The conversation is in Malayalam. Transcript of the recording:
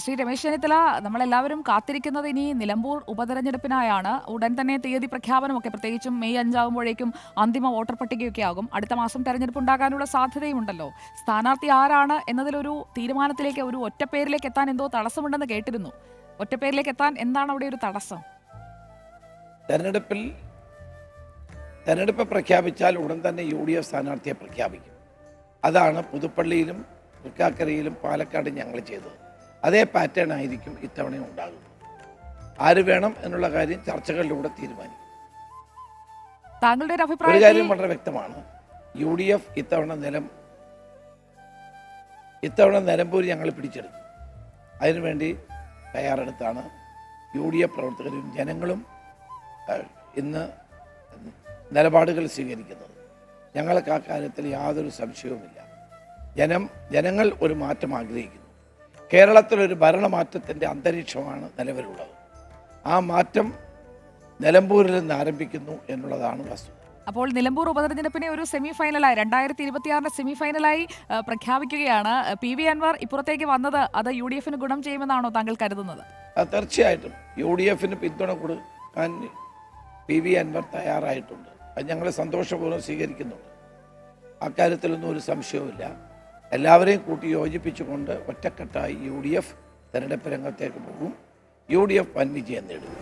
ശ്രീ രമേശ് ചെന്നിത്തല, നമ്മളെല്ലാവരും കാത്തിരിക്കുന്നത് ഇനി നിലമ്പൂർ ഉപതെരഞ്ഞെടുപ്പിനായാണ്. ഉടൻ തന്നെ തീയതി പ്രഖ്യാപനമൊക്കെ, പ്രത്യേകിച്ചും മെയ് 5 ആകുമ്പോഴേക്കും അന്തിമ വോട്ടർ പട്ടികയൊക്കെ ആകും. അടുത്ത മാസം തെരഞ്ഞെടുപ്പ് ഉണ്ടാകാനുള്ള സാധ്യതയുമുണ്ടല്ലോ. സ്ഥാനാർത്ഥി ആരാണ് എന്നതിലൊരു തീരുമാനത്തിലേക്ക്, ഒരു ഒറ്റപ്പേരിലേക്ക് എത്താൻ എന്തോ തടസ്സമുണ്ടെന്ന് കേട്ടിരുന്നു. ഒറ്റപ്പേരിലേക്ക് എത്താൻ എന്താണ് അവിടെ ഒരു തടസ്സം? തെരഞ്ഞെടുപ്പ് പ്രഖ്യാപിച്ചാൽ ഉടൻ തന്നെ UDF സ്ഥാനാർത്ഥിയെ പ്രഖ്യാപിക്കും. അതാണ് പുതുപ്പള്ളിയിലും തൃക്കാക്കരയിലും പാലക്കാടും ഞങ്ങൾ ചെയ്തത്. അതേ പാറ്റേൺ ആയിരിക്കും ഇത്തവണയും ഉണ്ടാകുന്നത്. ആര് വേണം എന്നുള്ള കാര്യം ചർച്ചകളിലൂടെ തീരുമാനിക്കും. താങ്കളുടെ ഒരു കാര്യം വളരെ വ്യക്തമാണ്. UDF ഇത്തവണ നിലമ്പൂർ ഞങ്ങൾ പിടിച്ചെടുത്തു. അതിനുവേണ്ടി തയ്യാറെടുത്താണ് UDF പ്രവർത്തകരും ജനങ്ങളും ഇന്ന് നിലപാടുകൾ സ്വീകരിക്കുന്നത്. ഞങ്ങൾക്ക് ആ കാര്യത്തിൽ യാതൊരു സംശയവുമില്ല. ജനങ്ങൾ ഒരു മാറ്റം ആഗ്രഹിക്കുന്നു. കേരളത്തിലൊരു ഭരണമാറ്റത്തിൻ്റെ അന്തരീക്ഷമാണ് നിലവിലുള്ളത്. ആ മാറ്റം നിലമ്പൂരിൽ നിന്ന് ആരംഭിക്കുന്നു എന്നുള്ളതാണ് വസ്തുത. അപ്പോൾ നിലമ്പൂർ ഉപതെരഞ്ഞെടുപ്പിനെ ഒരു സെമി ഫൈനലായി 2026 സെമി ഫൈനലായി പ്രഖ്യാപിക്കുകയാണ്. PV അൻവർ ഇപ്പുറത്തേക്ക് വന്നത് അത് UDF ഗുണം ചെയ്യുമെന്നാണോ താങ്കൾ കരുതുന്നത്? തീർച്ചയായിട്ടും UDF പിന്തുണ കൊടുക്കാൻ PV അൻവർ തയ്യാറായിട്ടുണ്ട്. അത് ഞങ്ങൾ സന്തോഷപൂർവ്വം സ്വീകരിക്കുന്നുണ്ട്. അക്കാര്യത്തിലൊന്നും ഒരു സംശയവുമില്ല. എല്ലാവരെയും കൂട്ടി യോജിപ്പിച്ചുകൊണ്ട് ഒറ്റക്കെട്ടായി UDF തെരഞ്ഞെടുപ്പ് രംഗത്തേക്ക് പോകും. UDF വൻ വിജയം നേടും.